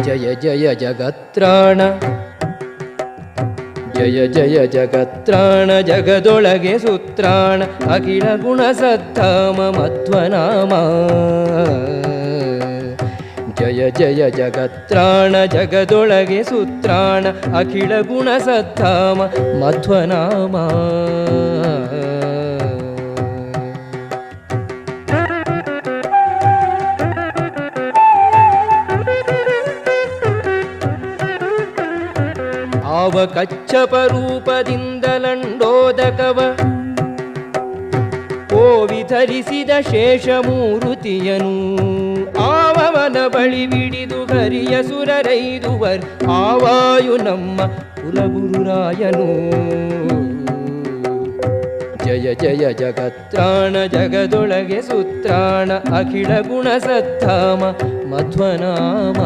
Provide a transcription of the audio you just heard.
ಜಯ ಜಯ ಜಗತ್ರಾಣ ಜಯ ಜಯ ಜಗತ್ರಾಣ ಜಗದೊಳಗೆ ಸುತ್ರಾಣ ಅಖಿಲ ಗುಣ ಸದ್ಧಾಮ ಮಧ್ವನಾಮ ಜಯ ಜಯ ಜಗತ್ರಾಣ ಜಗದೊಳಗೆ ಸುತ್ರಾಣ ಅಖಿಲ ಗುಣ ಸದ್ಧಾಮ ಮಧ್ವನಾಮ ಆವ ಕಚ್ಚಪ ರೂಪದಿಂದಲಂಡೋದಕವ ಕೋವಿ ಧರಿಸಿದ ಶೇಷಮೂರುತಿಯನು ಆವವನ ಬಳಿ ಬಿಡಿದು ಹರಿಯ ಸುರರೈದುವರ್ ಆವಾಯು ನಮ್ಮ ಕುಲಗುರುರಾಯನು ಜಯ ಜಯ ಜಗತ್ರಾಣ ಜಗದೊಳಗೆ ಸುತ್ರಾಣ ಅಖಿಲ ಗುಣ ಸದ್ಧಾಮ ಮಧ್ವನಾಮ